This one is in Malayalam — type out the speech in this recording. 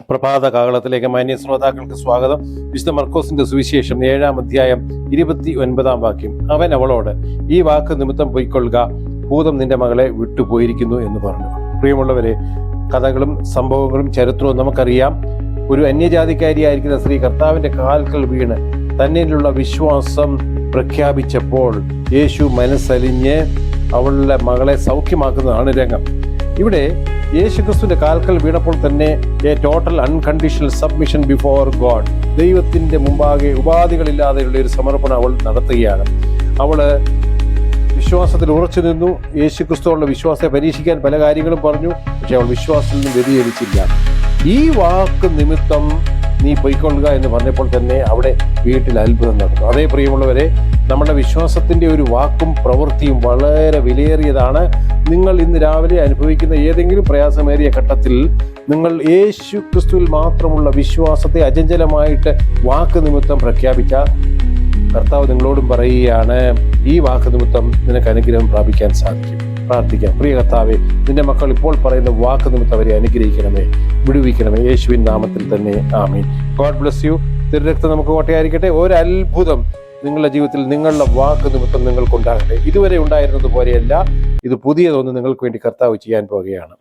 പ്രഭാത കാഹളത്തിലേക്ക് മാന്യ ശ്രോതാക്കൾക്ക് സ്വാഗതം. വിശുദ്ധ മർക്കോസിന്റെ സുവിശേഷം 7-ാം അധ്യായം 29-ാം വാക്യം. അവൻ അവളോട്, ഈ വാക്ക് നിമിത്തം പൊയ്ക്കൊള്ളുക, ഭൂതം നിന്റെ മകളെ വിട്ടുപോയിരിക്കുന്നു എന്ന് പറഞ്ഞു. പ്രിയമുള്ളവരെ, കഥകളും സംഭവങ്ങളും ചരിത്രവും നമുക്കറിയാം. ഒരു അന്യജാതിക്കാരിയായിരിക്കുന്ന സ്ത്രീ കർത്താവിന്റെ കാൽക്കൽ വീണ് തന്നിലുള്ള വിശ്വാസം പ്രഖ്യാപിച്ചപ്പോൾ യേശു മനസ്സലിഞ്ഞ് അവളുടെ മകളെ സൗഖ്യമാക്കുന്നതാണ് രംഗം. ഇവിടെ യേശുക്രിസ്തുവിന്റെ കാൽക്കൽ വീണപ്പോൾ തന്നെ A total unconditional submission before God, ദൈവത്തിന്റെ മുമ്പാകെ ഉപാധികളില്ലാതെയുള്ള ഒരു സമർപ്പണം അവൾ നടത്തുകയാണ്. അവള് വിശ്വാസത്തിൽ ഉറച്ചു നിന്നു. യേശുക്രിസ്തുവുള്ള വിശ്വാസത്തെ പരീക്ഷിക്കാൻ പല കാര്യങ്ങളും പറഞ്ഞു, പക്ഷെ അവൾ വിശ്വാസത്തിൽ നിന്ന് വ്യതിചലിച്ചില്ല. ഈ വാക്ക് നിമിത്തം നീ പൊയ്ക്കൊള്ളുക എന്ന് പറഞ്ഞപ്പോൾ തന്നെ അവിടെ വീട്ടിൽ അത്ഭുതം നടന്നു. അതേ പ്രിയമുള്ളവരെ, നമ്മുടെ വിശ്വാസത്തിന്റെ ഒരു വാക്കും പ്രവൃത്തിയും വളരെ വിലയേറിയതാണ്. നിങ്ങൾ ഇന്ന് രാവിലെ അനുഭവിക്കുന്ന ഏതെങ്കിലും പ്രയാസമേറിയ ഘട്ടത്തിൽ നിങ്ങൾ യേശു ക്രിസ്തുവിൽ മാത്രമുള്ള വിശ്വാസത്തെ അചഞ്ചലമായിട്ട് വാക്ക് നിമിത്തം പ്രഖ്യാപിച്ച കർത്താവ് നിങ്ങളോടും പറയുകയാണ്, ഈ വാക്ക് നിമിത്തം നിനക്ക് അനുഗ്രഹം പ്രാപിക്കാൻ സാധിക്കും. പ്രാർത്ഥിക്കാം. പ്രിയ കർത്താവേ, നിന്റെ മക്കൾ ഇപ്പോൾ പറയുന്ന വാക്ക് നിമിത്തം അവരെ അനുഗ്രഹിക്കണമേ, വിടുവിക്കണമേ, യേശുവിൻ നാമത്തിൽ തന്നെ ആമീൻ. God bless you. തിരുരക്തം നമുക്ക് കോട്ടയായിരിക്കട്ടെ. ഒരത്ഭുതം നിങ്ങളുടെ ജീവിതത്തിൽ നിങ്ങളുടെ വാക്ക് നിമിത്തം നിങ്ങൾക്കുണ്ടാകട്ടെ. ഇതുവരെ ഉണ്ടായിരുന്നത് പോലെയല്ല, ഇത് പുതിയതൊന്ന് നിങ്ങൾക്ക് വേണ്ടി കർത്താവ് ചെയ്യാൻ പോകുകയാണ്.